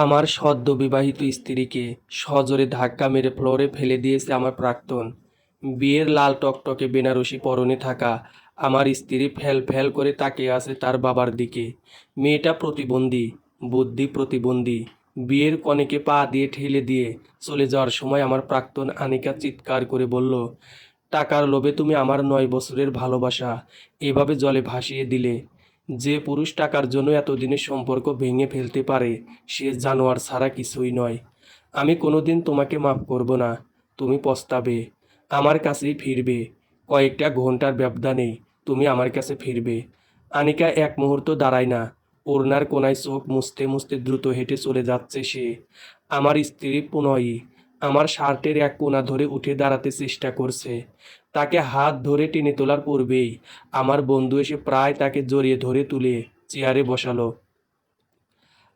আমার সদ্য বিবাহিত স্ত্রীকে সজোরে ধাক্কা মেরে ফ্লোরে ফেলে দিয়েছে আমার প্রাক্তন। বিয়ের লাল টকটকে বেনারসি পরনে থাকা আমার স্ত্রী ফ্যাল ফ্যাল করে তাকিয়ে আছে তার বাবার দিকে। মেয়েটা প্রতিবন্ধী, বুদ্ধি প্রতিবন্ধী। বিয়ের কনেকে পা দিয়ে ঠেলে দিয়ে চলে যাওয়ার সময় আমার প্রাক্তন আনিকা চিৎকার করে বলল, টাকার লোভে তুমি আমার 9 বছরের ভালোবাসা এভাবে জলে ভাসিয়ে দিলে। যে পুরুষ টাকার জন্য এতদিনের সম্পর্ক ভেঙে ফেলতে পারে সে জানোয়ার ছাড়া কিছুই নয়। আমি কোনোদিন তোমাকে মাফ করব না। তুমি পস্তাবে, আমার কাছেই ফিরবে। কয়েকটা ঘন্টার ব্যবধানেই তুমি আমার কাছে ফিরবে। আনিকা এক মুহূর্ত দাঁড়ায় না। ওড়নার কোনায় চোখ মুছতে মুছতে দ্রুত হেঁটে চলে যাচ্ছে সে। আমার স্ত্রী প্রণয়ী আমার শার্টের এক কোণা ধরে উঠে দাঁড়াতে চেষ্টা করছে। তাকে হাত ধরে টেনে তোলার পূর্বেই আমার বন্ধু এসে প্রায় তাকে জড়িয়ে ধরে তুলে চেয়ারে বসালো।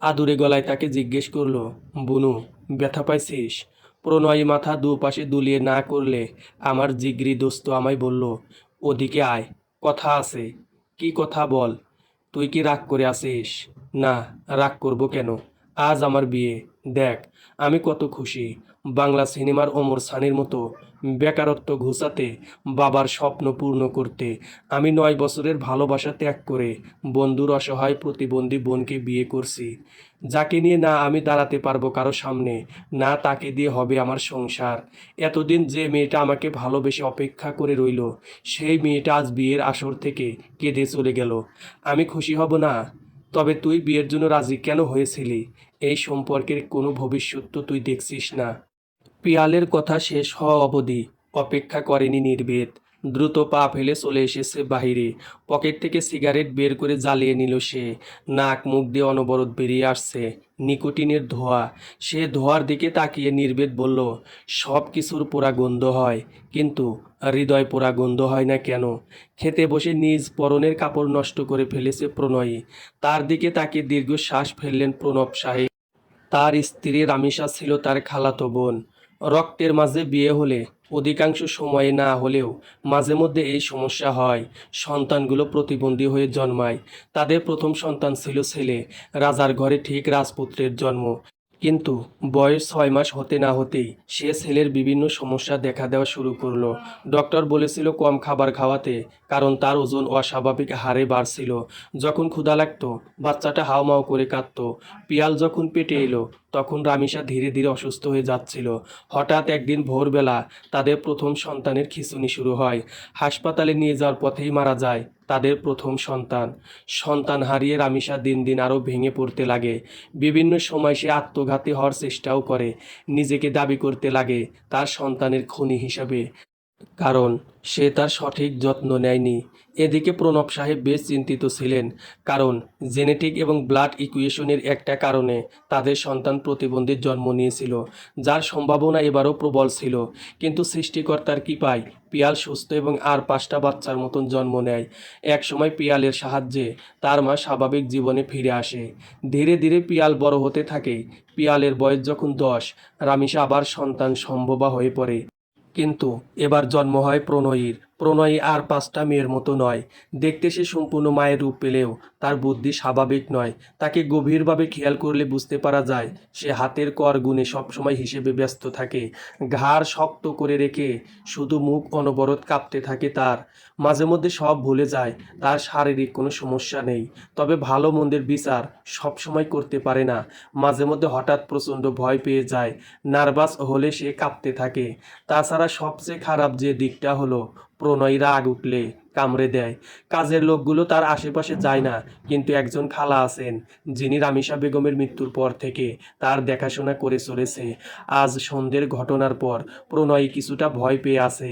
আদুরে গলায় তাকে জিজ্ঞেস করলো, বুনু, ব্যথা পাইছিস? প্রণয়ী মাথা দুপাশে দুলিয়ে না করলে আমার জিগরি দোস্ত আমায় বলল, ওদিকে আয়, কথা আছে। কি কথা বল? তুই কি রাগ করে আছিস? না, রাগ করব কেন? আজ আমার বিয়ে। দেখ আমি কত খুশি। বাংলা সিনেমার ওমর সানির মতো বেকারত্ব ঘুচাতে, বাবার স্বপ্ন পূর্ণ করতে আমি 9 বছরের ভালোবাসা ত্যাগ করে বন্ধুর অসহায় প্রতিবন্ধী বোনকে বিয়ে করছি। যাকে নিয়ে না আমি দাঁড়াতে পারবো কারো সামনে, না তাকে দিয়ে হবে আমার সংসার। এতদিন যে মেয়েটা আমাকে ভালোবেসে অপেক্ষা করে রইল, সেই মেয়েটা আজ বিয়ের আসর থেকে কেঁদে চলে গেল। আমি খুশি হব না? তবে তুই বিয়ের জন্য রাজি কেন হয়েছিলি? এই সম্পর্কের কোনো ভবিষ্যৎ তো তুই দেখছিস না। পিয়ালের কথা শেষ হওয়া অবধি অপেক্ষা করেনি নির্বেদ। দ্রুত পা ফেলে চলে এসেছে বাহিরে। পকেট থেকে সিগারেট বের করে জ্বালিয়ে নিল সে। নাক মুখ দিয়ে অনবরত বেরিয়ে আসছে নিকোটিনের ধোঁয়া। সে ধোঁয়ার দিকে তাকিয়ে নির্বেদ বলল, সব কিছুর পোড়া গন্ধ হয়, কিন্তু হৃদয় পোড়া গন্ধ হয় না কেন? খেতে বসে নিজ পরনের কাপড় নষ্ট করে ফেলেছে প্রণয়ী। তার দিকে তাকিয়ে দীর্ঘশ্বাস ফেললেন প্রণব সাহেব। তার স্ত্রী রামিসা ছিল তার খালাতো বোন। রক্তের মাঝে বিয়ে হলে অধিকাংশ সময়ে না হলেও মাঝে মধ্যে এই সমস্যা হয়। সন্তানগুলো প্রতিবন্ধী হয়ে জন্মায়। তাদের প্রথম সন্তান ছিল ছেলে। রাজার ঘরে ঠিক রাজপুত্রের জন্ম। কিন্তু বয়স 6 মাস হতে না হতেই সে ছেলের বিভিন্ন সমস্যা দেখা দেওয়া শুরু করলো। ডক্টর বলেছিল কম খাবার খাওয়াতে, কারণ তার ওজন অস্বাভাবিক হারে বাড়ছিল। যখন ক্ষুধা লাগতো বাচ্চাটা হাউমাউ করে কাঁদতো। পিয়াল যখন পেটে এলো তখন রামিসা ধীরে ধীরে অসুস্থ হয়ে যাচ্ছিল। হঠাৎ একদিন ভোরবেলা তাদের প্রথম সন্তানের খিঁচুনি শুরু হয়। হাসপাতালে নিয়ে যাওয়ার পথেই মারা যায় তাদের প্রথম সন্তান। সন্তান হারিয়ে রামিসা দিন দিন আরও ভেঙে পড়তে লাগে। বিভিন্ন সময় সে আত্মঘাতী হওয়ার চেষ্টাও করে। নিজেকে দাবি করতে লাগে তার সন্তানের খুনি হিসাবে, কারণ সে তার সঠিক যত্ন নেয়নি। এদিকে প্রণব সাহেব বেশ চিন্তিত ছিলেন, কারণ জেনেটিক এবং ব্লাড ইকুয়েশনের একটা কারণে তাদের সন্তান প্রতিবন্ধীর জন্ম নিয়েছিল, যার সম্ভাবনা এবারও প্রবল ছিল। কিন্তু সৃষ্টিকর্তার কৃপায় পিয়াল সুস্থ এবং আর 5টা বাচ্চার মতন জন্ম নেয়। একসময় পিয়ালের সাহায্যে তার মা স্বাভাবিক জীবনে ফিরে আসে। ধীরে ধীরে পিয়াল বড় হতে থাকে। পিয়ালের বয়স যখন 10, রামিসা আবার সন্তান সম্ভবা হয়ে পড়ে। কিন্তু এবার জন্ম হয় প্রণয়ীর। প্রণয়ী আর 5টা মেয়ের মতো নয়। দেখতে সে সম্পূর্ণ মায়ের রূপ পেলেও তার বুদ্ধি স্বাভাবিক নয়। তাকে গভীরভাবে খেয়াল করলে বুঝতে পারা যায় সে হাতের কর গুণে সবসময় হিসেবে ব্যস্ত থাকে। ঘাড় শক্ত করে রেখে শুধু মুখ অনবরত কাঁপতে থাকে তার। মাঝে মধ্যে সব ভুলে যায় তার শারীরিক কোনো সমস্যা নেই, তবে ভালো মন্দের বিচার সবসময় করতে পারে না। মাঝে মধ্যে হঠাৎ প্রচণ্ড ভয় পেয়ে যায়। নার্ভাস হলে সে কাঁপতে থাকে। তাছাড়া সবচেয়ে খারাপ যে দিকটা হলো প্রণয়ী রাগ উঠলে কামড়ে দেয়। কাজের লোকগুলো তার আশেপাশে যায় না, কিন্তু একজন খালা আছেন যিনি রামিসা বেগমের মৃত্যুর পর থেকে তার দেখাশোনা করে চলেছে। আজ সন্ধ্যের ঘটনার পর প্রণয়ী কিছুটা ভয় পেয়ে আছে।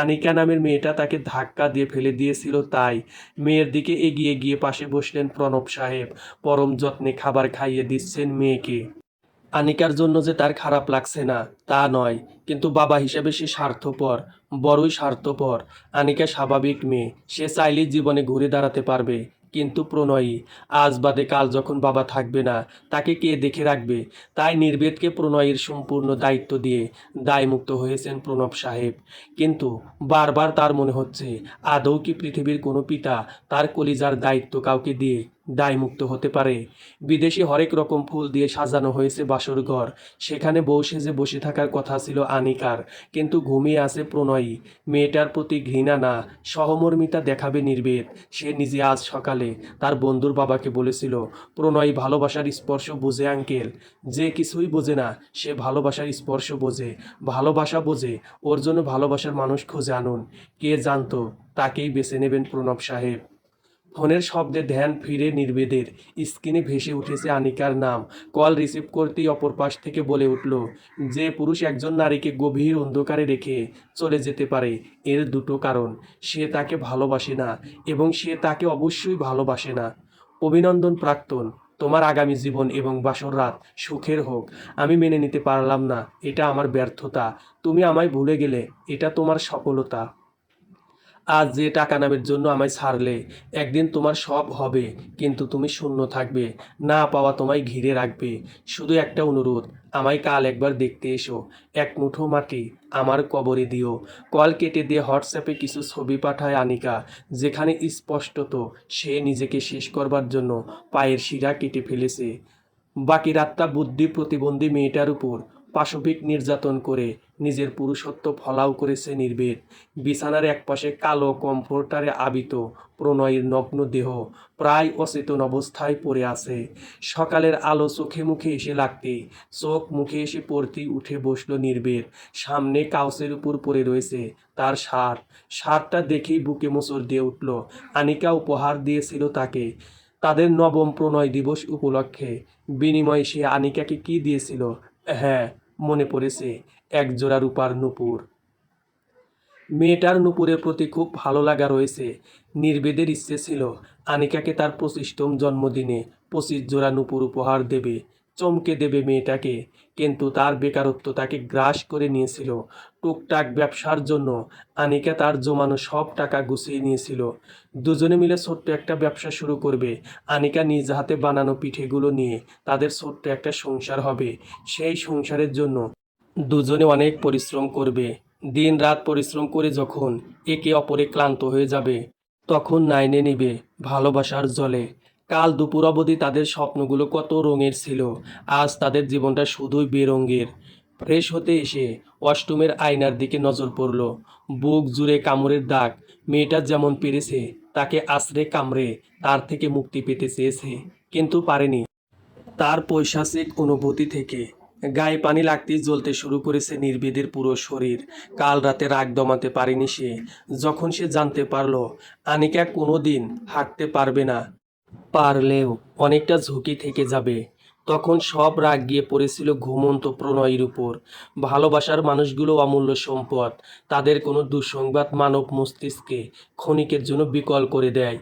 আনিকা নামের মেয়েটা তাকে ধাক্কা দিয়ে ফেলে দিয়েছিল, তাই মেয়ের দিকে এগিয়ে গিয়ে পাশে বসলেন প্রণব সাহেব। পরম যত্নে খাবার খাইয়ে দিচ্ছেন মেয়েকে। আনিকার জন্য যে তার খারাপ লাগছে না তা নয়, কিন্তু বাবা হিসেবে সে স্বার্থপর, বড়ই স্বার্থপর। আনিকা স্বাভাবিক মেয়ে, সে চাইলেই জীবনে ঘুরে দাঁড়াতে পারবে। কিন্তু প্রণয়ী, আজ বাদে কাল যখন বাবা থাকবে না তাকে কে দেখে রাখবে? তাই নির্বেদকে প্রণয়ীর সম্পূর্ণ দায়িত্ব দিয়ে দায়মুক্ত হয়েছেন প্রণব সাহেব। কিন্তু বারবার তার মনে হচ্ছে আদৌ কি পৃথিবীর কোনো পিতা তার কলিজার দায়িত্ব কাউকে দিয়ে দায়মুক্ত হতে পারে। বিদেশি হরেক রকম ফুল দিয়ে সাজানো হয়েছে বাসর ঘর। সেখানে বউ সেজে বসে থাকার কথা ছিল আনিকার, কিন্তু ঘুমিয়ে আছে প্রণয়ী। মেয়েটার প্রতি ঘৃণা না, সহমর্মিতা দেখাবে নির্বেদ। সে নিজে আজ সকালে তার বন্ধুর বাবাকে বলেছিল, প্রণয়ী ভালোবাসার স্পর্শ বোঝে আঙ্কেল। যে কিছুই বোঝে না সে ভালোবাসার স্পর্শ বোঝে, ভালোবাসা বোঝে। ওর জন্য ভালোবাসার মানুষ খুঁজে আনুন। কে জানতো তাকেই বেছে নেবেন প্রণব সাহেব। ফোনের শব্দে ধ্যান ফিরে নির্বেদের। স্ক্রিনে ভেসে উঠেছে আনিকার নাম। কল রিসিভ করতেই অপর পাশ থেকে বলে উঠল, যে পুরুষ একজন নারীকে গভীর অন্ধকারে রেখে চলে যেতে পারে, এর দুটো কারণ: সে তাকে ভালোবাসে না এবং সে তাকে অবশ্যই ভালোবাসে না। অভিনন্দন প্রাক্তন, তোমার আগামী জীবন এবং বাসর রাত সুখের হোক। আমি মেনে নিতে পারলাম না, এটা আমার ব্যর্থতা। তুমি আমায় ভুলে গেলে, এটা তোমার সফলতা। আজ যে টাকা নামের জন্য আমায় ছাড়লে, একদিন তোমার সব হবে, কিন্তু তুমি শূন্য থাকবে। না পাওয়া তোমায় ঘিরে রাখবে। শুধু একটা অনুরোধ, আমায় কাল একবার দেখতে এসো। এক মুঠো মাটি আমার কবরে দিও। কল কেটে দিয়ে হোয়াটসঅ্যাপে কিছু ছবি পাঠায় আনিকা, যেখানে স্পষ্টত সে নিজেকে শেষ করবার জন্য পায়ের শিরা কেটে ফেলেছে। বাকি রাতটা বুদ্ধি প্রতিবন্ধী মেয়েটার উপর পাশবিক নির্যাতন করে নিজের পুরুষত্ব ফলাও করেছে নির্বেদ। বিছানার একপাশে কালো কমফোর্টারে আবিত প্রণয়ের নগ্ন দেহ প্রায় অচেতন অবস্থায় পড়ে আছে। সকালের আলো চোখে মুখে এসে লাগতেই, চোখ মুখে এসে পড়তেই উঠে বসলো নির্বেদ। সামনে কাউচের উপর পড়ে রয়েছে তার শার্ট। শার্টটা দেখেই বুকে মোচড় দিয়ে উঠল। আনিকা উপহার দিয়েছিল তাকে তাদের নবম প্রণয় দিবস উপলক্ষে। বিনিময়ে সে আনিকাকে কি দিয়েছিল? হ্যাঁ, মনে পড়েছে, এক জোড়া রূপার নূপুর। মেয়েটার নূপুরের প্রতি খুব ভালো লাগা রয়েছে। নির্বেদের ইচ্ছে ছিল আনিকাকে তার 25তম জন্মদিনে 25 জোড়া নূপুর উপহার দেবে, চমকে দেবে মেয়েটাকে। কিন্তু তার বেকারত্ব তাকে গ্রাস করে নিয়েছিল। টুকটাক ব্যবসার জন্য আনিকা তার জমানো সব টাকা গুছিয়ে নিয়েছিল। দুজনে মিলে ছোট্ট একটা ব্যবসা শুরু করবে। আনিকা নিজ হাতে বানানো পিঠেগুলো নিয়ে তাদের ছোট্ট একটা সংসার হবে। সেই সংসারের জন্য দুজনে অনেক পরিশ্রম করবে। দিন রাত পরিশ্রম করে যখন একে অপরে ক্লান্ত হয়ে যাবে, তখন নাইনে নিবে ভালোবাসার জলে। কাল দুপুর অবধি তাদের স্বপ্নগুলো কত রঙের ছিল, আজ তাদের জীবনটা শুধুই বেরঙের। ফ্রেশ হতে এসে ওয়াশরুমের আয়নার দিকে নজর পড়ল। বুক জুড়ে কামড়ের দাগ। মেয়েটা যেমন পেরেছে তাকে আছড়ে কামড়ে তার থেকে মুক্তি পেতে চেয়েছে, কিন্তু পারেনি। তার পৈশাচিক অনুভূতি থেকে গায়ে পানি লাগতেই জ্বলতে শুরু করেছে নির্বেদের পুরো শরীর। কাল রাতে রাগ দমাতে পারেনি সে। যখন সে জানতে পারল আনিকা কোনো দিন হাঁটতে পারবে না, পারলেও অনেকটা ঝুঁকি থেকে যাবে, তখন সব রাগ গিয়ে পড়েছিল ঘুমন্ত প্রণয়ের উপর। ভালোবাসার মানুষগুলো অমূল্য সম্পদ। তাদের কোনো দুঃসংবাদ মানব মস্তিষ্কে ক্ষণিকের জন্য বিকল করে দেয়।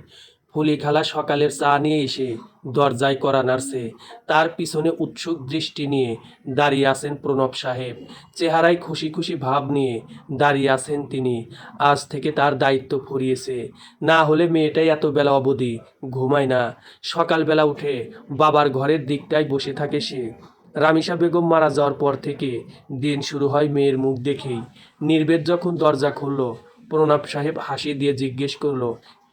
ফুলিখালা সকালের চা নিয়ে এসে দরজায় কড়া নাড়ছে। তার পিছনে উৎসুক দৃষ্টি নিয়ে দাঁড়িয়ে আছেন প্রণব সাহেব। চেহারায় খুশি খুশি ভাব নিয়ে দাঁড়িয়ে আছেন তিনি। আজ থেকে তার দায়িত্ব ফুরিয়েছে। না হলে মেয়েটাই এত বেলা অবধি ঘুমায় না। সকালবেলা উঠে বাবার ঘরের দিকটায় বসে থাকে সে। রামিসা বেগম মারা যাওয়ার পর থেকে দিন শুরু হয় মেয়ের মুখ দেখেই। নির্বেদ যখন দরজা খুলল, প্রণব সাহেব হাসি দিয়ে জিজ্ঞেস করলো,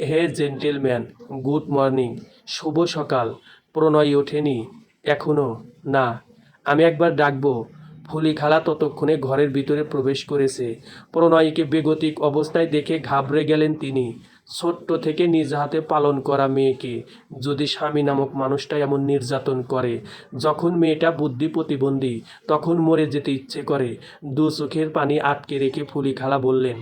হে জেন্টেলম্যান, গুড মর্নিং। শুভ সকাল। প্রণয় ওঠেনি এখনো? না। আমি একবার ডাকবো? ফুলি খালা ততক্ষণে ঘরের ভিতরে প্রবেশ করেছে। প্রণয়কে বেগতিক অবস্থায় দেখে ঘাবড়ে গেলেন তিনি। ছোট্ট থেকে নিজ হাতে পালন করা মেয়েকে যদি স্বামী নামক মানুষটা এমন নির্যাতন করে, যখন মেয়েটা বুদ্ধি প্রতিবন্ধী, তখন মরে যেতে ইচ্ছে করে। দু চোখের পানি আটকে রেখে ফুলি খালা বললেন,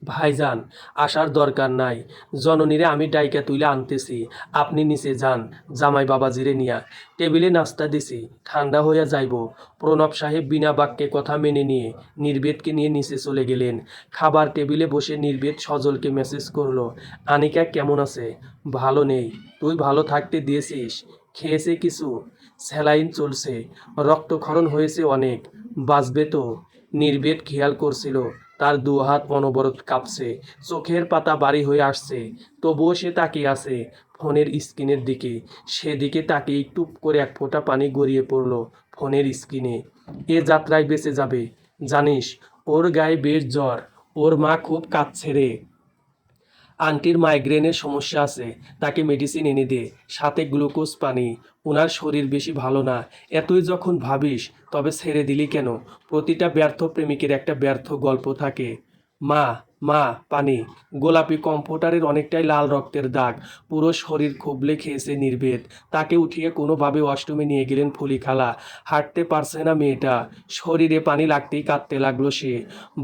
ভাইজান, আসার দরকার নাই। জননীরে আমি ডাইকা তুইলে আনতেছি। আপনি নিচে যান, জামাই বাবাজিরে নিয়া। টেবিলে নাস্তা দিছি, ঠান্ডা হইয়া যাইব। প্রণব সাহেব বিনা বাক্যে কথা মেনে নিয়ে নির্বেদকে নিয়ে নিচে চলে গেলেন। খাবার টেবিলে বসে নির্বেদ সজলকে মেসেজ করলো, আনিকা কেমন আছে? ভালো নেই। তুই ভালো থাকতে দিয়েছিস? খেয়েছে কিছু? স্যালাইন চলছে, রক্তক্ষরণ হয়েছে অনেক। বাঁচবে তো? নির্বেদ খেয়াল করছিল তার দু হাত অনবরত কাঁপছে, চোখের পাতা বাড়ি হয়ে আসছে। তবুও সে তাকিয়ে আছে ফোনের স্ক্রিনের দিকে। সেদিকে তাকিয়ে টুপ করে এক ফোঁটা পানি গড়িয়ে পড়ল ফোনের স্ক্রিনে। এ যাত্রায় বেঁচে যাবে। জানিস, ওর গায়ে বেশ জ্বর। ওর মা খুব কাঁদছে রে। আন্টির মাইগ্রেনের সমস্যা আছে, তাকে মেডিসিন এনে দে, সাথে গ্লুকোজ পানি। ওনার শরীর বেশি ভালো না। এতই যখন ভাবিস তবে ছেড়ে দিলি কেন? প্রতিটা ব্যর্থ প্রেমিকের একটা ব্যর্থ গল্প থাকে। মা, মা, পানি। গোলাপি কম্পিউটারের অনেকটাই লাল রক্তের দাগ, পুরো শরীর খুবলে খেয়েছে নির্বেদ। তাকে উঠিয়ে কোনোভাবে ওয়াশরুমে নিয়ে গেলেন ফুলি খালা। হাঁটতে পারছে না মেয়েটা, শরীরে পানি লাগতেই কাঁদতে লাগলো সে।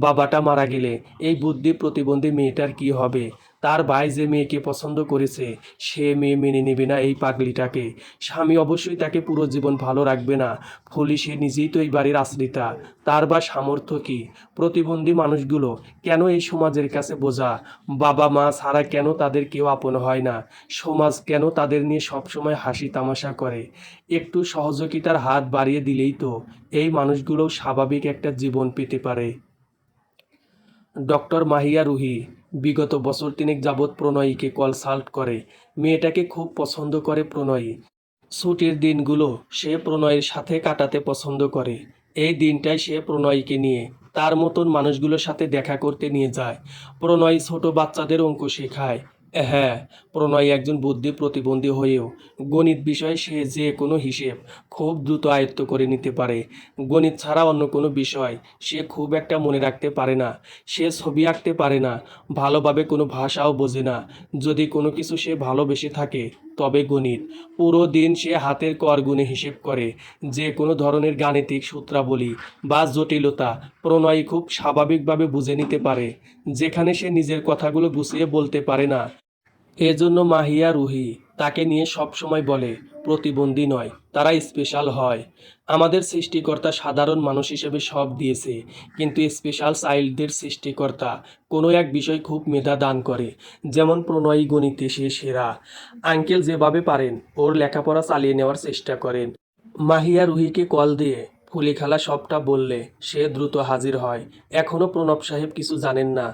বাবাটা মারা গেলে এই বুদ্ধি প্রতিবন্ধী মেয়েটার কি হবে? তার ভাই যে মেয়েকে পছন্দ করেছে, সে মেয়ে মেনে নেবে না এই পাগলিটাকে। স্বামী অবশ্যই তাকে পুরো জীবন ভালো রাখবে না। ফলি সে নিজেই তো এই বাড়ির আশ্রিতা, তার বা সামর্থ্য কি? প্রতিবন্ধী মানুষগুলো কেন এই সমাজের কাছে বোঝা? বাবা মা ছাড়া কেন তাদের কেউ আপন হয় না? সমাজ কেন তাদের নিয়ে সবসময় হাসি তামাশা করে? একটু সহযোগিতার হাত বাড়িয়ে দিলেই তো এই মানুষগুলো স্বাভাবিক একটা জীবন পেতে পারে। ডক্টর মাহিয়া রুহি বিগত বছর তিনেক যাবৎ প্রণয়ীকে কনসাল্ট করে। মেয়েটাকে খুব পছন্দ করে প্রণয়ী। ছুটির দিনগুলো সে প্রণয়ের সাথে কাটাতে পছন্দ করে। এই দিনটাই সে প্রণয়ীকে নিয়ে তার মতন মানুষগুলোর সাথে দেখা করতে নিয়ে যায়। প্রণয় ছোট বাচ্চাদের অঙ্ক শেখায়। হ্যাঁ, প্রণয় একজন বুদ্ধি প্রতিবন্ধী হয়েও গণিত বিষয়ে সে যে কোনো হিসেব খুব দ্রুত আয়ত্ত করে নিতে পারে। গণিত ছাড়া অন্য কোনো বিষয় সে খুব একটা মনে রাখতে পারে না। সে ছবি আঁকতে পারে না, ভালোভাবে কোনো ভাষাও বোঝে না। যদি কোনো কিছু সে ভালোবেসে থাকে তবে গণিত। পুরো দিন সে হাতের কর গুণে হিসেব করে। যে কোনো ধরনের গাণিতিক সূত্রাবলী বা জটিলতা প্রণয়ী খুব স্বাভাবিকভাবে বুঝে নিতে পারে, যেখানে সে নিজের কথাগুলো গুছিয়ে বলতে পারে না। এজন্য মাহিয়া রুহি তাকে নিয়ে সবসময় বলে, প্রতিবন্ধী নয়, তারা স্পেশাল হয়। আমাদের সৃষ্টিকর্তা সাধারণ মানুষ হিসেবে সব দিয়েছে, কিন্তু স্পেশাল চাইল্ডদের সৃষ্টিকর্তা কোনো এক বিষয় খুব মেধা দান করে। যেমন প্রণয়ী গণিতে সে সেরা। আঙ্কেল যেভাবে পারেন ওর লেখাপড়া চালিয়ে নেওয়ার চেষ্টা করেন। মাহিয়া রুহিকে কল দিয়ে ফুলি খালা সবটা বললে সে দ্রুত হাজির হয়। এখনও প্রণব সাহেব কিছু জানেন না।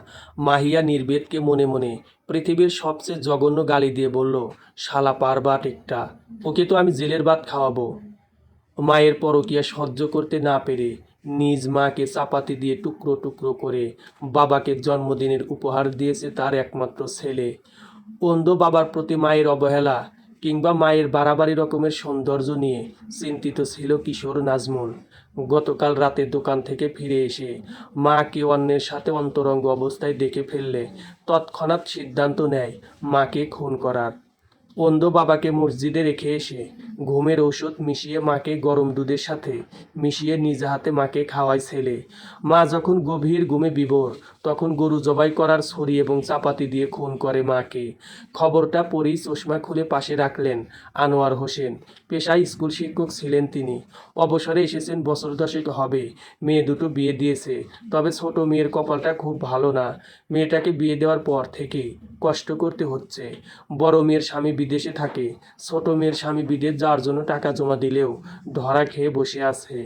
মাহিয়া নির্বেদকে মনে মনে পৃথিবীর সবচেয়ে জঘন্য গালি দিয়ে বলল, শালা পারবাট একটা, ওকে তো আমি জেলের ভাত খাওয়াবো। মায়ের পরকীয়া সহ্য করতে না পেরে নিজ মাকে চাপাতি দিয়ে টুকরো টুকরো করে বাবাকে জন্মদিনের উপহার দিয়েছে তার একমাত্র ছেলে। অন্ধ বাবার প্রতি মায়ের অবহেলা কিংবা মায়ের বাড়াবাড়ি রকমের সৌন্দর্য নিয়ে চিন্তিত ছিল কিশোর নাজমুল। গতকাল রাতে দোকান থেকে ফিরে এসে মাকে অন্যের সাথে অন্তরঙ্গ অবস্থায় দেখে ফেললে তৎক্ষণাৎ সিদ্ধান্ত নেয় মাকে খুন করার। অন্ধ বাবাকে মসজিদে রেখে এসে ঘুমের ঔষধ মিশিয়ে মাকে গরম দুধের সাথে মিশিয়ে নিজ হাতে মাকে খাওয়ায় ছেলে। মা যখন গভীর ঘুমে বিভোর, তখন গরু জবাই করার ছড়ি এবং চাপাতি দিয়ে খুন করে মাকে। খবরটা পড়েই চশমা খুলে পাশে রাখলেন আনোয়ার হোসেন। পেশায় স্কুল শিক্ষক ছিলেন তিনি। অবসরে এসেছেন বছর দশেক হবে। মেয়ে দুটো বিয়ে দিয়েছে, তবে ছোট মেয়ের কপালটা খুব ভালো না। মেয়েটাকে বিয়ে দেওয়ার পর থেকেই কষ্ট করতে হচ্ছে। বড় মেয়ের স্বামী বিদেশে থাকে, ছোট মেয়ের স্বামী বিদেশ যাওয়ার জন্য টাকা জমা দিলেও ধরা খেয়ে বসে আছে।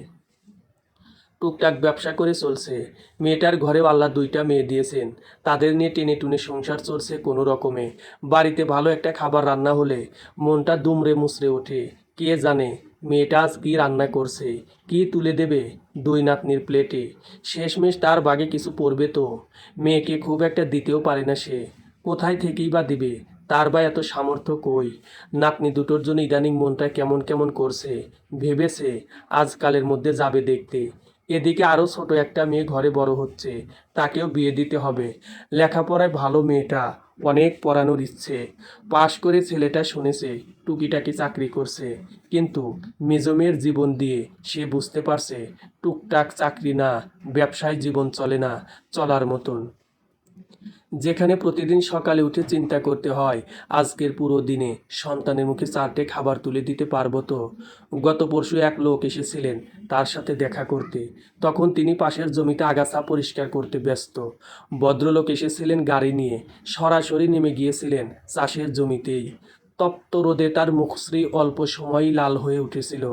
টুকটাক ব্যবসা করে চলছে। মেয়েটার ঘরেও আল্লাহ দুইটা মেয়ে দিয়েছেন, তাদের নিয়ে টেনে টুনে সংসার চলছে কোনো রকমে। বাড়িতে ভালো একটা খাবার রান্না হলে মনটা দুমড়ে মুচড়ে ওঠে। কে জানে মেয়েটা আজ কী রান্না করছে, কি তুলে দেবে দুই নাতনির প্লেটে। শেষমেশ তার বাগে কিছু পড়বে তো। মেয়েকে খুব একটা দিতেও পারে না সে, কোথায় থেকেই বা দিবে? তার বা এত সামর্থ্য কই? নাতনি দুটোর জন্য ইদানিং মনটা কেমন কেমন করছে। ভেবেছে আজকালের মধ্যে যাবে দেখতে। এদিকে আরও ছোট একটা মেয়ে ঘরে বড় হচ্ছে, তাকেও বিয়ে দিতে হবে। লেখাপড়ায় ভালো মেয়েটা, অনেক পড়ানোর ইচ্ছে। পাশ করে ছেলেটা শুনেছে টুকিটাকি চাকরি করছে, কিন্তু মেজো মেয়ের জীবন দিয়ে সে বুঝতে পারছে টুকটাক চাকরি না, ব্যবসায় জীবন চলে না চলার মতন। যেখানে প্রতিদিন সকালে উঠে চিন্তা করতে হয় আজকের পুরো দিনে সন্তানের মুখে চারটে খাবার তুলে দিতে পারবো তো। গত পরশু এক লোক এসেছিলেন তার সাথে দেখা করতে, তখন তিনি পাশের জমিতে আগাছা পরিষ্কার করতে ব্যস্ত। ভদ্রলোক এসেছিলেন গাড়ি নিয়ে, সরাসরি নেমে গিয়েছিলেন চাষের জমিতেই। তপ্ত রোদে তার মুখশ্রী অল্প সময়ই লাল হয়ে উঠেছিল।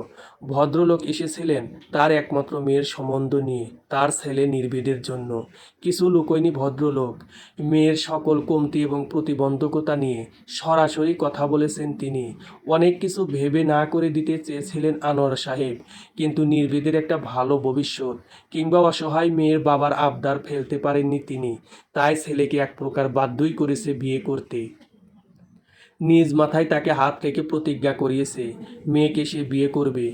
ভদ্রলোক এসেছিলেন তার একমাত্র মেয়ের সম্বন্ধ নিয়ে, তার ছেলে নির্ভীদের জন্য। কিছু লুকোয়নি ভদ্রলোক। মেয়ের সকল কমতি এবং প্রতিবন্ধকতা নিয়ে সরাসরি কথা বলেছেন তিনি। অনেক কিছু ভেবে না করে দিতে চেয়েছিলেন আনোয়ার সাহেব, কিন্তু নির্ভীদের একটা ভালো ভবিষ্যৎ কিংবা অসহায় মেয়ের বাবার আবদার ফেলতে পারেননি তিনি। তাই ছেলেকে এক প্রকার বাধ্যই করেছে বিয়ে করতে। নিজ মাথায় তাকে হাত রেখে প্রতিজ্ঞা করিয়েছে মেয়েকে সে বিয়ে করবে।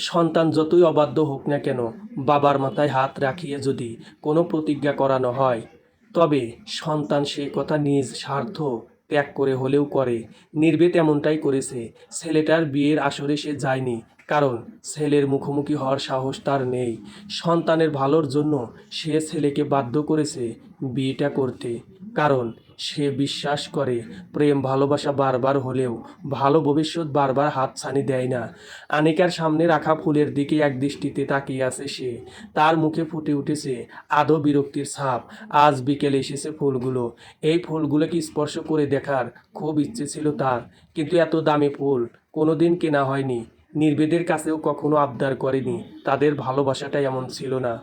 সন্তান যতই অবাধ্য হোক না কেন, বাবার মাথায় হাত রাখিয়ে যদি কোনো প্রতিজ্ঞা করানো হয়, তবে সন্তান সে কথা নিজ স্বার্থ ত্যাগ করে হলেও করে। নির্ভীত এমনটাই করেছে। ছেলেটার বিয়ের আসরে সে যায়নি, কারণ ছেলের মুখোমুখি হওয়ার সাহস তার নেই। সন্তানের ভালোর জন্য সে ছেলেকে বাধ্য করেছে বিয়েটা করতে, কারণ সে বিশ্বাস করে প্রেম ভালোবাসা বারবার হলেও ভালো ভবিষ্যৎ বারবার হাতছানি দেয় না। আনিকার সামনে রাখা ফুলের দিকে একদৃষ্টিতে তাকিয়ে আছে সে। তার মুখে ফুটে উঠেছে আদো বিরক্তির ছাপ। আজ বিকেলে এসেছে ফুলগুলো। এই ফুলগুলোকে স্পর্শ করে দেখার খুব ইচ্ছে ছিল তার, কিন্তু এত দামি ফুল কোনোদিন কেনা হয়নি। নির্ভীদের কাছেও কখনো আবদার করেনি। তাদের ভালোবাসাটা এমন ছিল না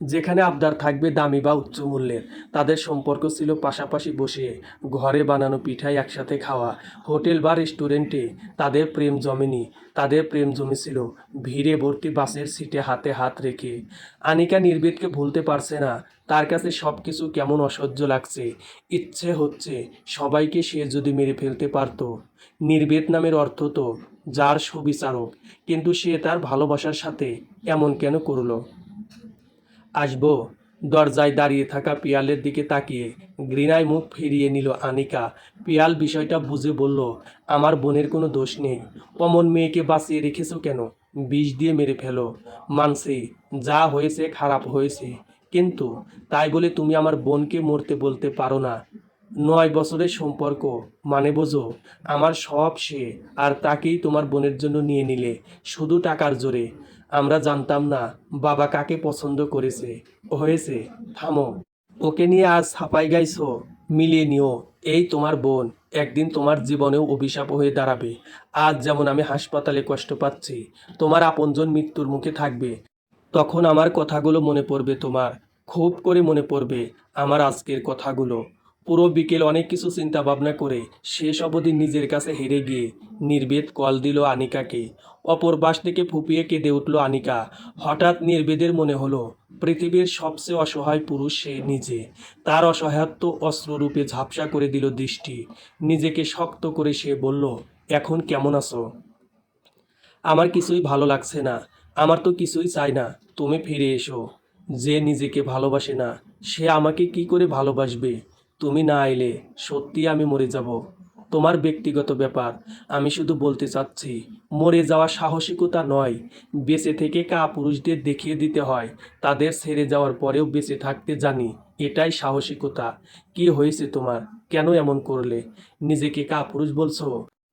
যেখানে আবদার থাকবে দামি বা উচ্চ মূল্যের। তাদের সম্পর্ক ছিল পাশাপাশি বসে ঘরে বানানো পিঠাই একসাথে খাওয়া। হোটেল বা রেস্টুরেন্টে তাদের প্রেম জমেনি, তাদের প্রেম জমেছিল ভিড়ে ভর্তি বাসের সিটে হাতে হাত রেখে। আনিকা নির্ভীদকে ভুলতে পারছে না। তার কাছে সব কিছু কেমন অসহ্য লাগছে। ইচ্ছে হচ্ছে সবাইকে সে যদি মেরে ফেলতে পারত। নির্ভীদ নামের অর্থ তো যার সুবিচারক, কিন্তু সে তার ভালোবাসার সাথে এমন কেন করলো? আসবো? দরজায় দাঁড়িয়ে থাকা পিয়ালের দিকে তাকিয়ে ঘৃণায় মুখ ফিরিয়ে নিল আনিকা। পিয়াল বিষয়টা বুঝে বলল, আমার বোনের কোনো দোষ নেই। অমন মেয়েকে বাঁচিয়ে রেখেছো কেন? বিষ দিয়ে মেরে ফেলো। মানছি যা হয়েছে খারাপ হয়েছে, কিন্তু তাই বলে তুমি আমার বোনকে মরতে বলতে পারো না। 9 বছরের সম্পর্ক, মানে বোঝো? আমার সব সে, আর তাকেই তোমার বোনের জন্য নিয়ে নিলে শুধু টাকার জোরে। আমরা জানতাম না বাবা কাকে পছন্দ করেছে। হয়েছে, থামো। ওকে নিয়ে আজ ছাপাই গাইছো? মিলিয়ে নিও, এই তোমার বোন একদিন তোমার জীবনেও অভিশাপ হয়ে দাঁড়াবে। আজ যেমন আমি হাসপাতালে কষ্ট পাচ্ছি, তোমার আপনজন মৃত্যুর মুখে থাকবে, তখন আমার কথাগুলো মনে পড়বে তোমার। খুব করে মনে পড়বে আমার আজকের কথাগুলো। পুরো বিকেল অনেক কিছু চিন্তা ভাবনা করে শেষ অবধি নিজের কাছে হেরে গিয়ে নির্ভীদ কল দিল আনিকাকে। অপর পাশ থেকে ফুপিয়ে কেঁদে উঠল আনিকা। হঠাৎ নির্ভীদের মনে হলো পৃথিবীর সবচেয়ে অসহায় পুরুষ সে নিজে। তার অসহায়ত্ব অস্ত্ররূপে ঝাপসা করে দিল দৃষ্টি। নিজেকে শক্ত করে সে বলল, এখন কেমন আছো? আমার কিছুই ভালো লাগছে না। আমার তো কিছুই চাই না, তুমি ফিরে এসো। যে নিজেকে ভালোবাসে না সে আমাকে কি করে ভালোবাসবে? তুমি না এলে সত্যি আমি মরে যাব। তোমার ব্যক্তিগত ব্যাপার। আমি শুধু বলতে চাচ্ছি, মরে যাওয়া সাহসিকতা নয়। বেঁচে থেকে পুরুষদের দেখিয়ে দিতে হয় তাদের ছেড়ে যাওয়ার পরেও বেঁচে থাকতে জানি, এটাই সাহসিকতা। কি হয়েছে তোমার? কেন এমন করলে? নিজেকে পুরুষ বলছো?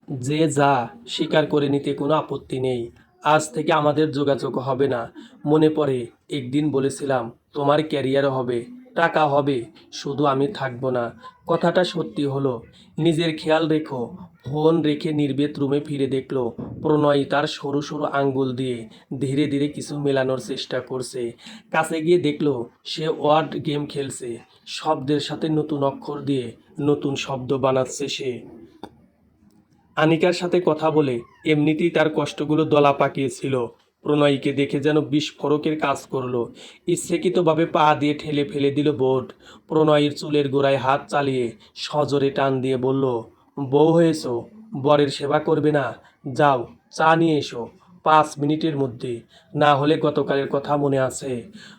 যে যা স্বীকার করে নিতে কোনো আপত্তি নেই। আজ থেকে আমাদের যোগাযোগ হবে না। মনে পড়ে একদিন বলেছিলাম তোমার ক্যারিয়ার হবে, টাকা হবে, শুধু আমি থাকবো না। কথাটা সত্যি হলো। নিজের খেয়াল রেখো। ফোন রেখে নির্বেদ রুমে ফিরে দেখলো প্রণয় তার সরু সরু আঙ্গুল দিয়ে ধীরে ধীরে কিছু মেলানোর চেষ্টা করছে। কাছে গিয়ে দেখলো সে ওয়ার্ড গেম খেলছে। শব্দের সাথে নতুন অক্ষর দিয়ে নতুন শব্দ বানাচ্ছে সে। আনিকার সাথে কথা বলে এমনিতেই তার কষ্টগুলো দলা পাকিয়েছিল। প্রণয়ীকে দেখে যেন বিস্ফোরকের কাজ করলো। ইচ্ছাকৃতভাবে পা দিয়ে ঠেলে ফেলে দিল বোর্ড। প্রণয়ীর চুলের গোড়ায় হাত চালিয়ে সজোরে টান দিয়ে বলল, বউ হয়েছো, বরের সেবা করবে না? যাও, চা নিয়ে এসো 5 মিনিটের মধ্যে। না হলে গতকালের কথা মনে আছে?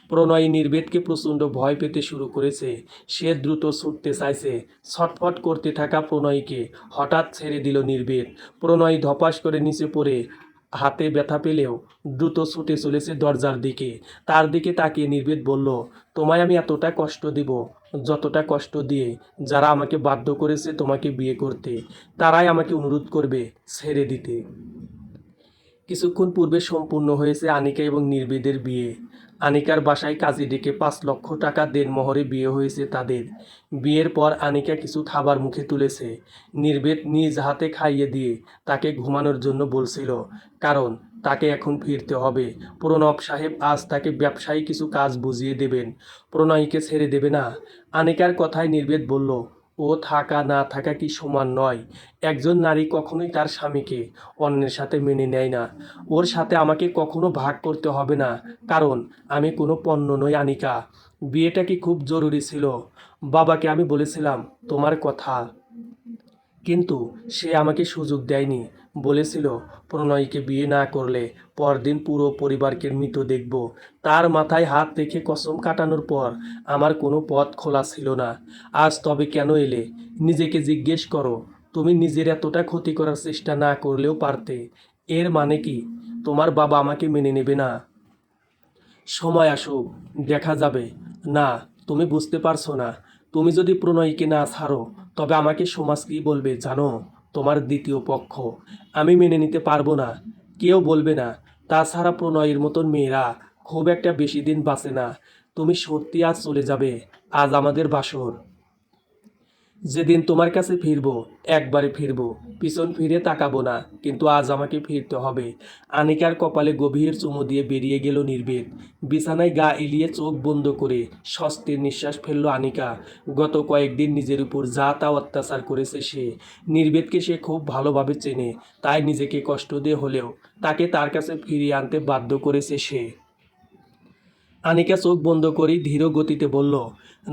প্রণয়ী নির্বেদকে প্রচণ্ড ভয় পেতে শুরু করেছে। সে দ্রুত ছুটতে চাইছে। ছটফট করতে থাকা প্রণয়ীকে হঠাৎ ছেড়ে দিল নির্বেদ। প্রণয়ী ধপাস করে নিচে পড়ে হাতে ব্যথা পেলেও দ্রুত ছুটে চলেছে দরজার দিকে। তার দিকে তাকিয়ে নির্বেদ বলল, তোমায় আমি এতটা কষ্ট দিব যতটা কষ্ট দিয়ে যারা আমাকে বাধ্য করেছে তোমাকে বিয়ে করতে, তারাই আমাকে অনুরোধ করবে ছেড়ে দিতে। কিছুক্ষণ পূর্বে সম্পূর্ণ হয়েছে আনিকা এবং নির্বেদের বিয়ে। আনিকার বাসায় কাজী ডেকে 5 লক্ষ টাকা দেনমোহরে বিয়ে হয়েছে তাদের। বিয়ের পর আনিকা কিছু খাবার মুখে তুলেছে। নির্বেদ নিজ হাতে খাইয়ে দিয়ে তাকে ঘুমানোর জন্য বলছিল, কারণ তাকে এখন ফিরতে হবে। প্রণব সাহেব আজ তাকে ব্যবসায়ী কিছু কাজ বুঝিয়ে দেবেন। প্রণয়কে ছেড়ে দেবে না। আনিকার কথায় নির্বেদ বলল, ও থাকা না থাকা কি সমান নয়? একজন নারী কখনোই তার স্বামীকে অন্যের সাথে মেনে নেয় না। ওর সাথে আমাকে কখনো ভাগ করতে হবে না, কারণ আমি কোনো পণ্য নই আনিকা। বিয়েটা কি খুব জরুরি ছিল? বাবাকে আমি বলেছিলাম তোমার কথা, কিন্তু সে আমাকে সুযোগ দেয়নি। বলেছিল প্রণয়কে বিয়ে না করলে পরদিন পুরো পরিবারকে মৃত দেখব। তার মাথায় হাত রেখে কসম কাটানোর পর আমার কোনো পথ খোলা ছিল না। আজ তবে কেন এলে? নিজেকে জিজ্ঞেস করো। তুমি নিজের এতটা ক্ষতি করার চেষ্টা না করলেও পারতে। এর মানে কি তোমার বাবা আমাকে মেনে নেবে না? সময় আসুক, দেখা যাবে। না, তুমি বুঝতে পারছো না। তুমি যদি প্রণয়কে না ছাড়ো, তবে আমাকে সমাজ কী বলবে জানো? তোমার দ্বিতীয় পক্ষ। আমি মেনে নিতে পারবো না। কেউ বলবে না। তাছাড়া প্রণয়ের মতন মেয়েরা খুব একটা বেশি দিন বাঁচে না। তুমি সত্যি আজ চলে যাবে? আজ আমাদের বাসর। যেদিন তোমার কাছে ফিরবো, একবারে ফিরবো, পিছন ফিরে তাকাবো না। কিন্তু আজ আমাকে ফিরতে হবে। আনিকার কপালে গভীর চুমু দিয়ে বেরিয়ে গেল নির্বেদ। বিছানায় গা এলিয়ে চোখ বন্ধ করে স্বস্তির নিঃশ্বাস ফেলল আনিকা। গত কয়েকদিন নিজের উপর যা তা অত্যাচার করেছে সে। নির্বেদকে সে খুব ভালোভাবে চেনে, তাই নিজেকে কষ্ট দিয়ে হলেও তাকে তার কাছে ফিরিয়ে আনতে বাধ্য করেছে সে। আনিকা চোখ বন্ধ করেই ধীর গতিতে বলল,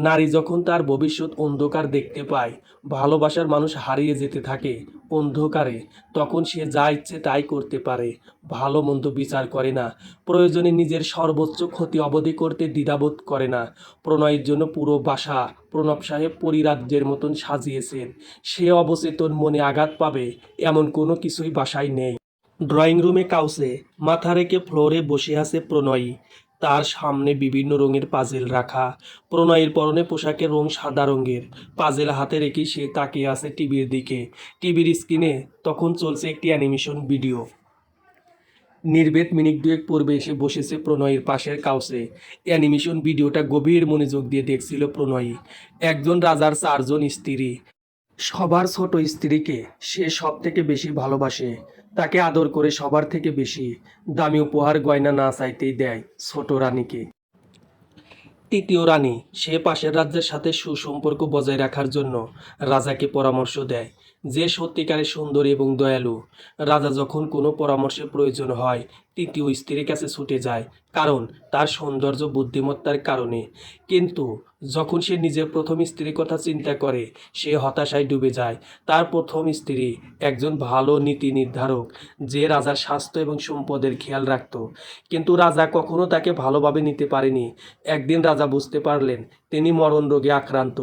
নারী যখন তার ভবিষ্যৎ অন্ধকার দেখতে পায়, ভালোবাসার মানুষ হারিয়ে যেতে থাকে অন্ধকারে, তখন সে যা ইচ্ছে তাই করতে পারে। ভালো মন্দ বিচার করে না। প্রয়োজনে নিজের সর্বোচ্চ ক্ষতি অবধি করতে দ্বিধাবোধ করে না। প্রণয়ের জন্য পুরো বাসা প্রণব সাহেব পরিরাজ্যের মতন সাজিয়েছেন। সে অবচেতন মনে আঘাত পাবে এমন কোনো কিছুই বাসায় নেই। ড্রয়িং রুমে কাউসে মাথা রেখে ফ্লোরে বসে আছে প্রণয়ী। তার সামনে বিভিন্ন রঙের পাজেল রাখা। প্রণয়ের পরনে পোশাকের রং সাদা রঙের। পাজেল হাতে রেখে সে তাকিয়ে আছে টিভির দিকে। টিভির স্ক্রিনে তখন চলছে একটি অ্যানিমেশন ভিডিও। নির্বেদ মিনিট দুয়েক পূর্বে এসে বসেছে প্রণয়ের পাশের কাউসে। অ্যানিমেশন ভিডিওটা গভীর মনোযোগ দিয়ে দেখছিল প্রণয়ী। একজন রাজার 4জন স্ত্রী। সবার ছোট স্ত্রীকে সে সব থেকে বেশি ভালোবাসে। তাকে আদর করে সবার থেকে বেশি। দামি উপহার গয়না না চাইতেই দেয় ছোট রানীকে। তৃতীয় রানী সে পাশের রাজ্যের সাথে সুসম্পর্ক বজায় রাখার জন্য রাজাকে পরামর্শ দেয়, যে সত্যিকারের সুন্দরী এবং দয়ালু। রাজা যখন কোনো পরামর্শের প্রয়োজন হয়, তৃতীয় স্ত্রীর কাছে ছুটে যায়, কারণ তার সৌন্দর্য বুদ্ধিমত্তার কারণে। কিন্তু যখন সে নিজের প্রথম স্ত্রীর কথা চিন্তা করে, সে হতাশায় ডুবে যায়। তার প্রথম স্ত্রী একজন ভালো নীতি নির্ধারক, যে রাজার স্বাস্থ্য এবং সম্পদের খেয়াল রাখত। কিন্তু রাজা কখনো তাকে ভালোভাবে নিতে পারেনি। একদিন রাজা বুঝতে পারলেন তিনি মরণ রোগে আক্রান্ত।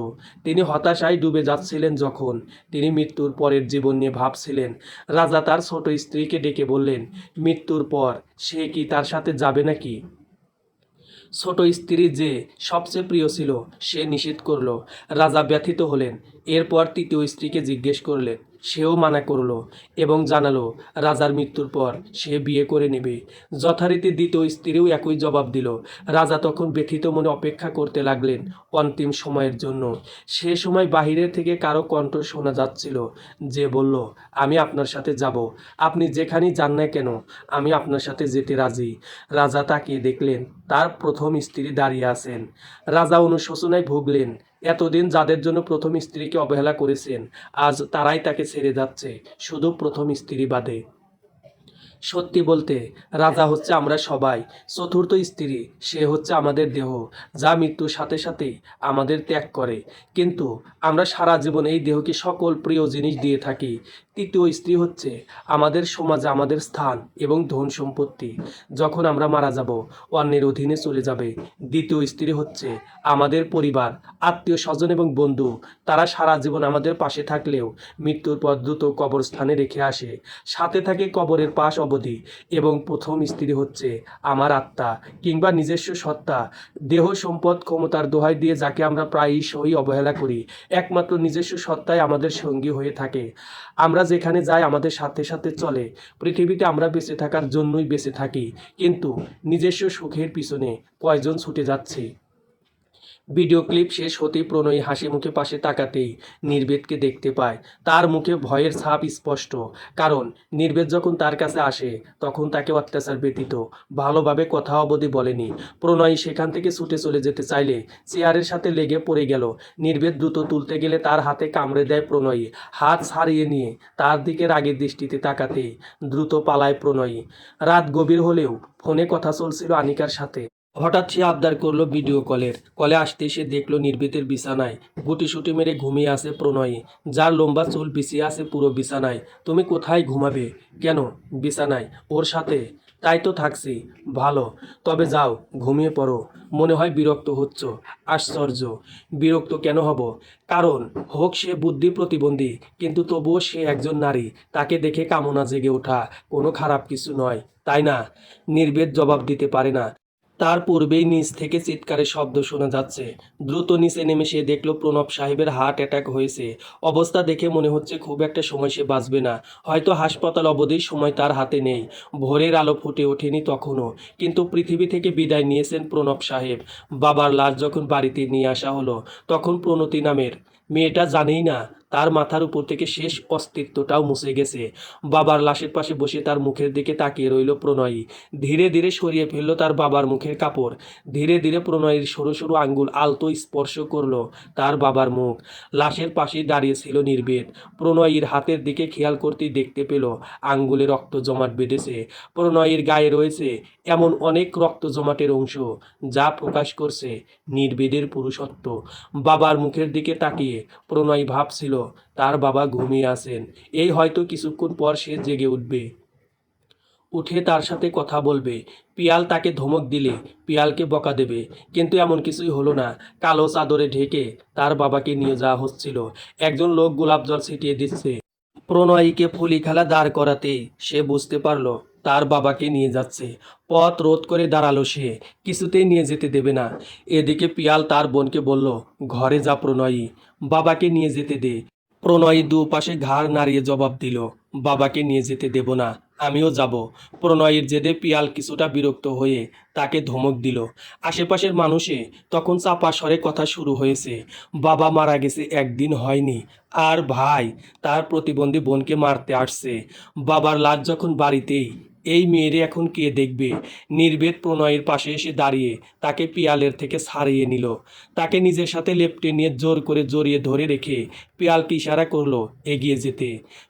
তিনি হতাশায় ডুবে যাচ্ছিলেন। যখন তিনি মৃত্যুর পরের জীবন নিয়ে ভাবছিলেন, রাজা তার ছোট স্ত্রীকে ডেকে বললেন, মৃত্যুর পর সে কি তার সাথে যাবে নাকি? ছোট স্ত্রী যে সবচেয়ে প্রিয় ছিল, সে নিষেধ করল। রাজা ব্যথিত হলেন। এরপর তৃতীয় স্ত্রীকে জিজ্ঞেস করলেন। সেও মানা করলো এবং জানালো রাজার মৃত্যুর পর সে বিয়ে করে নেবে। যথারীতি দ্বিতীয় স্ত্রীও একই জবাব দিল। রাজা তখন ব্যথিত মনে অপেক্ষা করতে লাগলেন অন্তিম সময়ের জন্য। সে সময় বাহিরের থেকে কারো কণ্ঠ শোনা যাচ্ছিল, যে বলল, আমি আপনার সাথে যাব। আপনি যেখানেই যান না কেন, আমি আপনার সাথে যেতে রাজি। রাজা তাকিয়ে দেখলেন তার প্রথম স্ত্রী দাঁড়িয়ে আছেন। রাজা অনুশোচনায় ভুগলেন। এতদিন যাদের জন্য প্রথম স্ত্রীকে অবহেলা করেছেন, আজ তারাই তাকে ছেড়ে যাচ্ছে, শুধু প্রথম স্ত্রী বাদে। সত্যি বলতে রাজা হচ্ছে আমরা সবাই। চতুর্থ স্ত্রী সে হচ্ছে আমাদের দেহ, যা মৃত্যুর সাথে সাথে আমাদের ত্যাগ করে। কিন্তু আমরা সারা জীবন এই দেহকে সকল প্রিয় জিনিস দিয়ে থাকি। তৃতীয় স্ত্রী হচ্ছে আমাদের সমাজে আমাদের স্থান এবং ধন সম্পত্তি। যখন আমরা মারা যাব, অন্যের অধীনে চলে যাবে। দ্বিতীয় স্ত্রী হচ্ছে আমাদের পরিবার, আত্মীয় স্বজন এবং বন্ধু। তারা সারা জীবন আমাদের পাশে থাকলেও মৃত্যুর পর দ্রুত কবরস্থানে রেখে আসে। সাথে থাকে কবরের পাশ অবধি অবধি, এবং প্রথম স্ত্রী হচ্ছে আমার আত্মা কিংবা নিজস্ব সত্তা। দেহ সম্পদ ক্ষমতার দোহাই দিয়ে যাকে আমরা প্রায়শই অবহেলা করি, একমাত্র নিজস্ব সত্তাই আমাদের সঙ্গী হয়ে থাকে। আমরা যেখানে যাই আমাদের সাথে সাথে চলে। পৃথিবীতে আমরা বেঁচে থাকার জন্যই বেঁচে থাকি, কিন্তু নিজস্ব সুখের পিছনে কয়জন ছুটে যাচ্ছে। ভিডিও ক্লিপ শেষ হতেই প্রণয়ী হাসি মুখে পাশে তাকাতেই নির্বেদকে দেখতে পায়। তার মুখে ভয়ের ছাপ স্পষ্ট, কারণ নির্বেদ যখন তার কাছে আসে তখন তাকে অত্যাচার ব্যতীত ভালোভাবে কথা অবধি বলেনি। প্রণয়ী সেখান থেকে ছুটে চলে যেতে চাইলে চেয়ারের সাথে লেগে পড়ে গেল। নির্বেদ দ্রুত তুলতে গেলে তার হাতে কামড়ে দেয় প্রণয়ী। হাত ছাড়িয়ে নিয়ে তার দিকে রাগের দৃষ্টিতে তাকাতেই দ্রুত পালায় প্রণয়ী। রাত গভীর হলেও ফোনে কথা চলছিল আনিকার সাথে। হঠাৎ সে আবদার করলো ভিডিও কলে আসতে সে দেখলো নির্বেদের বিছানায় গুটিসুটি মেরে ঘুমিয়ে আছে প্রণয়ী, যার লম্বা চুল বিছিয়ে আছে পুরো বিছানায়। তুমি কোথায় ঘুমাবে? কেন? বিছানায় ওর সাথে? তাই তো থাকছি। ভালো, তবে যাও ঘুমিয়ে পড়ো। মনে হয় বিরক্ত হচ্ছ। আশ্চর্য, বিরক্ত কেন হব? কারণ হোক সে বুদ্ধি প্রতিবন্ধী, কিন্তু তবুও সে একজন নারী। তাকে দেখে কামনা জেগে ওঠা কোনো খারাপ কিছু নয়, তাই না? নির্বেদ জবাব দিতে পারে না। তার পূর্বেই নিচ থেকে চিৎকারের শব্দ শোনা যাচ্ছে। দ্রুত নিচে নেমে সে দেখল প্রণব সাহেবের হার্ট অ্যাটাক হয়েছে। অবস্থা দেখে মনে হচ্ছে খুব একটা সময় সে বাঁচবে না। হয়তো হাসপাতাল অবধির সময় তার হাতে নেই। ভোরের আলো ফুটে ওঠেনি তখনও, কিন্তু পৃথিবী থেকে বিদায় নিয়েছেন প্রণব সাহেব। বাবার লাশ যখন বাড়িতে নিয়ে আসা হলো, তখন প্রণতি নামের মেয়েটা জানেই না তার মাথার উপর থেকে শেষ অস্তিত্বটাও মুছে গেছে। বাবার লাশের পাশে বসে তার মুখের দিকে তাকিয়ে রইল প্রণয়ী। ধীরে ধীরে সরিয়ে ফেলল তার বাবার মুখের কাপড়। ধীরে ধীরে প্রণয়ের সরু সরু আঙ্গুল আলতো স্পর্শ করলো তার বাবার মুখ। লাশের পাশেই দাঁড়িয়ে ছিল নির্বেদ। প্রণয়ীর হাতের দিকে খেয়াল করতেই দেখতে পেল আঙ্গুলে রক্ত জমাট বেঁধেছে। প্রণয়ীর গায়ে রয়েছে এমন অনেক রক্ত জমাটের অংশ, যা প্রকাশ করছে নির্বেদের পুরুষত্ব। বাবার মুখের দিকে তাকিয়ে প্রণয় ভাবছিল তার বাবা ঘুমিয়ে আছেন। এই হয়তো কিছুক্ষণ পর সে জেগে উঠবে, উঠে তার সাথে কথা বলবে। পিয়াল তাকে ধমক দিলে পিয়ালকে বকা দেবে, কিন্তু এমন কিছুই হলো না। কালো চাদরে ঢেকে তার বাবাকে নিয়ে যাওয়া হচ্ছিল। একজন লোক গোলাপ জল ছিটিয়ে দিচ্ছে। প্রণয়ীকে ফুলি খেলা দাঁড় করাতেই সে বুঝতে পারলো তার বাবাকে নিয়ে যাচ্ছে। পথ রোধ করে দাঁড়ালো সে, কিছুতেই নিয়ে যেতে দেবে না। এদিকে পিয়াল তার বোনকে বলল, ঘরে যা প্রণয়ী, বাবাকে নিয়ে যেতে দে। প্রণয়ী দুপাশে ঘাড় নাড়িয়ে জবাব দিল, বাবাকে নিয়ে যেতে দেব না, আমিও যাব। প্রণয়ীর জেদে পিয়াল কিছুটা বিরক্ত হয়ে তাকে ধমক দিল। আশেপাশের মানুষে তখন চাপা স্বরে কথা শুরু হয়েছে। বাবা মারা গেছে একদিন হয়নি, আর ভাই তার প্রতিবন্ধী বোনকে মারতে আসছে। বাবার লাশ যখন বাড়িতেই, এই মেয়েরে এখন কে দেখবে? নির্বেদ প্রণয়ের পাশে এসে দাঁড়িয়ে তাকে পিয়ালের থেকে ছাড়িয়ে নিল। তাকে নিজের সাথে লেপ্টে নিয়ে জোর করে জড়িয়ে ধরে রেখে পিয়ালকে ইশারা করলো এগিয়ে যেতে।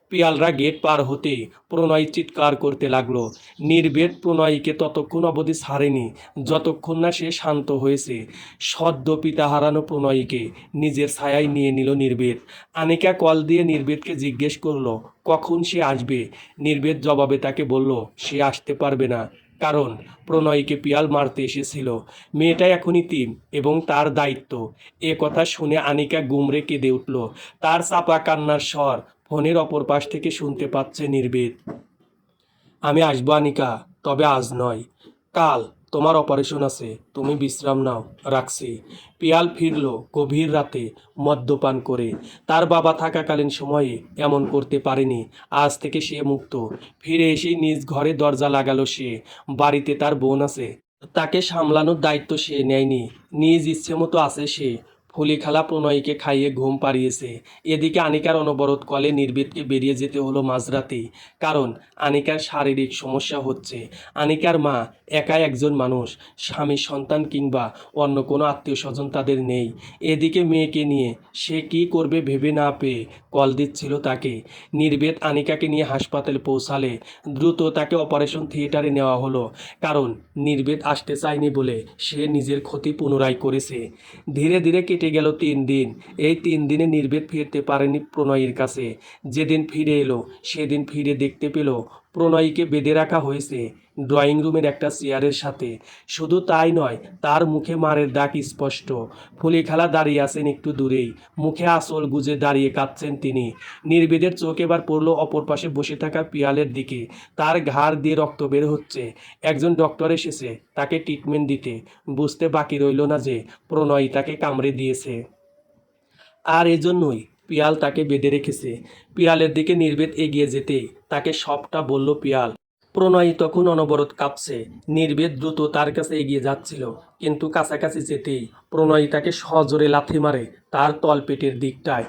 পিয়ালরা গেট পার হতে প্রণয় চিৎকার করতে লাগলো। নির্বেদ প্রণয়ীকে ততক্ষণ অবধি ছাড়েনি যতক্ষণ না সে শান্ত হয়েছে। সদ্য পিতা হারানো প্রণয়ীকে নিজের ছায়ায় নিয়ে নিল নির্বেদ। আনিকা কল দিয়ে নির্বেদকে জিজ্ঞেস করলো কখন সে আসবে। নির্বেদ জবাবে তাকে বলল সে আসতে পারবে না, কারণ প্রণয়ীকে পিয়াল মারতে এসেছিল। মেয়েটা এখন ইতিম এবং তার দায়িত্ব। এ কথা শুনে আনিকা গুমরে কেঁদে উঠল। তার চাপা কান্নার স্বর ফোনের অপর পাশ থেকে শুনতে পাচ্ছে নির্বেদ। আমি আসবো আনিকা, তবে আজ নয়, কাল। তোমার অপারেশন আছে, তুমি বিশ্রাম নাও, রাখছি। পিয়াল ফিরল গভীর রাতে মদ্যপান করে। তার বাবা থাকাকালীন সময়ে এমন করতে পারেনি। আজ থেকে সে মুক্ত। ফিরে এসেই নিজ ঘরে দরজা লাগালো সে। বাড়িতে তার বোন আছে, তাকে সামলানোর দায়িত্ব সে নেয়নি। নিজ ইচ্ছে মতো আছে সে। ফুলি খালা প্রণয়ীকে খাইয়ে ঘুম পাড়িয়েছে। এদিকে আনিকার অনবরত কলে নির্বেদকে বেরিয়ে যেতে হলো মাঝরাতেই, কারণ আনিকার শারীরিক সমস্যা হচ্ছে। আনিকার মা একাই একজন মানুষ, স্বামী সন্তান কিংবা অন্য কোনো আত্মীয় স্বজন তাদের নেই। এদিকে মেয়েকে নিয়ে সে কি করবে ভেবে না পেয়ে কল দিচ্ছিল তাকে। নির্বেদ আনিকাকে নিয়ে হাসপাতালে পৌঁছালে দ্রুত তাকে অপারেশন থিয়েটারে নেওয়া হলো, কারণ নির্বেদ আসতে চায়নি বলে সে নিজের ক্ষতি পুনরায় করেছে। ধীরে ধীরে কেটে গেল 3 দিন। এই 3 দিনে নির্বেদ ফিরতে পারেনি প্রণয়ীর কাছে। যেদিন ফিরে এলো সেদিন ফিরে দেখতে পেল প্রণয়ীকে বেঁধে রাখা হয়েছে ড্রয়িং রুমের একটা চেয়ারের সাথে। শুধু তাই নয়, তার মুখে মারের দাগ স্পষ্ট। ফুলিখালা দাঁড়িয়ে আছেন একটু দূরেই, মুখে আঁচল গুজে দাঁড়িয়ে কাঁদছেন তিনি। নির্বেদের চোখ এবার পড়ল অপর পাশে বসে থাকা পিয়ালের দিকে। তার ঘাড় দিয়ে রক্ত বের হচ্ছে। একজন ডক্টর এসেছে তাকে ট্রিটমেন্ট দিতে। বুঝতে বাকি রইল না যে প্রণয়ী তাকে কামড়ে দিয়েছে, আর এজন্যই পিয়াল তাকে বেঁধে রেখেছে। পিয়ালের দিকে নির্বেদ এগিয়ে যেতেই তাকে সবটা বলল পিয়াল। প্রণয়ী তখন অনবরত কাঁপছে। নির্বেদ দ্রুত তার কাছে এগিয়ে যাচ্ছিল, কিন্তু কাছাকাছি যেতেই প্রণয়ী তাকে সজোরে লাথি মারে তার তলপেটের দিকটায়।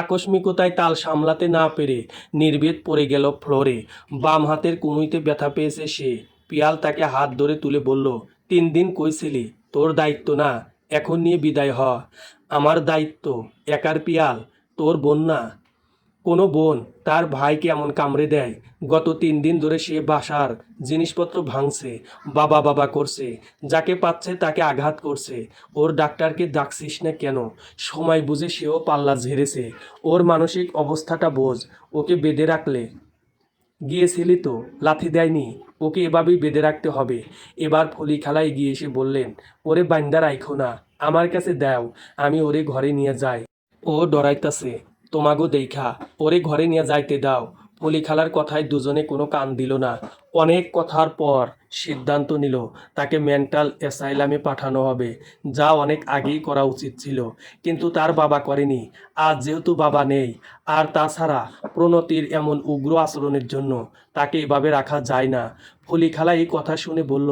আকস্মিকতায় তাল সামলাতে না পেরে নির্বেদ পড়ে গেল ফ্লোরে। বাম হাতের কনুইতে ব্যথা পেয়েছে সে। পিয়াল তাকে হাত ধরে তুলে বলল, 3 দিন কইছিলি তোর দায়িত্ব না, এখন নিয়ে বিদায় হ। আমার দায়িত্ব? একার পিয়াল? তোর বোন না? কোনো বোন তার ভাইকে এমন কামড়ে দেয়? গত 3 দিন ধরে সে বাসার জিনিসপত্র ভাঙছে, বাবা বাবা করছে, যাকে পাচ্ছে তাকে আঘাত করছে। ওর ডাক্তারকে ডাকছিস না কেন? সময় বুঝে সেও পাল্লা ঝেড়েছে। ওর মানসিক অবস্থাটা বোঝ। ওকে বেঁধে রাখলে গিয়েছিলি তো, লাথি দেয়নি? ওকে এভাবেই বেঁধে রাখতে হবে। এবার ফলি খালা এগিয়ে এসে বললেন, ওরে বাইন্দা রাইখো না, আমার কাছে দাও, আমি ওরে ঘরে নিয়ে যাই। ও ডরাইতাছে তোমাগো দেইখা, ওরে ঘরে নিয়ে যাইতে দাও। ফলি খালার কথায় দুজনে কোনো কান দিল না। অনেক কথার পর সিদ্ধান্ত নিল তাকে মেন্টাল অ্যাসাইলামে পাঠানো হবে, যা অনেক আগেই করা উচিত ছিল, কিন্তু তার বাবা করেনি। আজ যেহেতু বাবা নেই, আর তাছাড়া প্রণতির এমন উগ্র আচরণের জন্য তাকে এভাবে রাখা যায় না। ফলি খালা এই কথা শুনে বলল,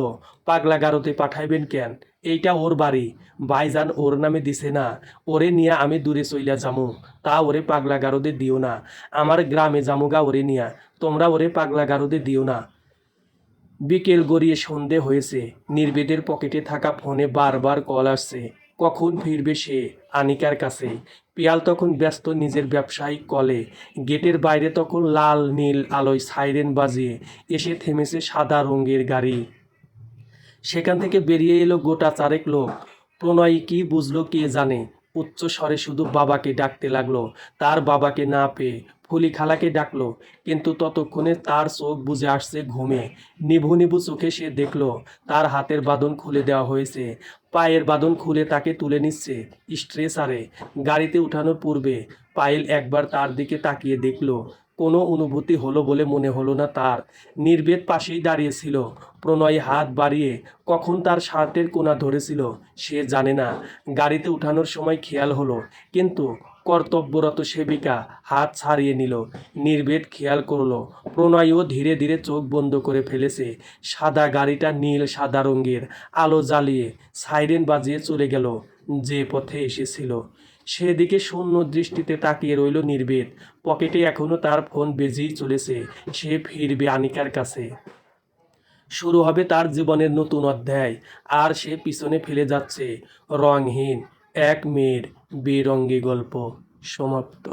পাগলা গারদে পাঠাইবেন কেন? এইটা ওর বাড়ি, ভাইজান ওর নামে দিছে না। ওরে নিয়ে আমি দূরে চইলা যামু, তা ওরে পাগলা গারদে দিও না। আমার গ্রামে জামুগা ওরে নিয়া, তোমরা ওরে পাগলা গারদে দিও না। বিকেল গড়িয়ে সন্ধে হয়েছে। নির্বেদের পকেটে থাকা ফোনে বারবার কল আসছে। কখন ফিরবে সে আনিকার কাছে? পিয়াল তখন ব্যস্ত নিজের ব্যবসায়িক কলে। গেটের বাইরে তখন লাল নীল আলোয় সাইরেন বাজিয়ে এসে থেমেছে সাদা রঙের গাড়ি। সেখান থেকে বেরিয়ে এলো গোটা চারেক লোক। প্রণয়ী কি বুঝলো কে জানে, উচ্চ স্বরে শুধু বাবাকে ডাকতে লাগলো। তার বাবাকে না পেয়ে ফুলি খালাকে ডাকলো, কিন্তু ততক্ষণে তার চোখ বুজে আসছে ঘুমে। নিভু নিভু চোখে সে দেখলো তার হাতের বাঁধন খুলে দেওয়া হয়েছে, পায়ের বাঁধন খুলে তাকে তুলে নিচ্ছে স্ট্রেচারে। গাড়িতে উঠানোর পূর্বে পায়েল একবার তার দিকে তাকিয়ে দেখলো। কোনো অনুভূতি হলো বলে মনে হলো না তার। নির্বেদ পাশেই দাঁড়িয়েছিল। প্রণয় হাত বাড়িয়ে কখন তার শার্টের কোনা ধরেছিল সে জানে না। গাড়িতে উঠানোর সময় খেয়াল হলো, কিন্তু কর্তব্যরত সেবিকা হাত ছাড়িয়ে নিল। নির্বেদ খেয়াল করলো প্রণয়ও ধীরে ধীরে চোখ বন্ধ করে ফেলেছে। সাদা গাড়িটা নীল সাদা রঙের, আলো জ্বালিয়ে সাইরেন বাজিয়ে চলে গেল যে পথে এসেছিল। সেদিকে শূন্য দৃষ্টিতে তাকিয়ে রইল নির্বেদ। পকেটে এখনো তার ফোন বেজেই চলেছে। সে ফিরবে আনিকার কাছে, শুরু হবে তার জীবনের নতুন অধ্যায়। আর সে পিছনে ফেলে যাচ্ছে রংহীন এক মেয়ের বেরঙ্গি গল্প। সমাপ্ত।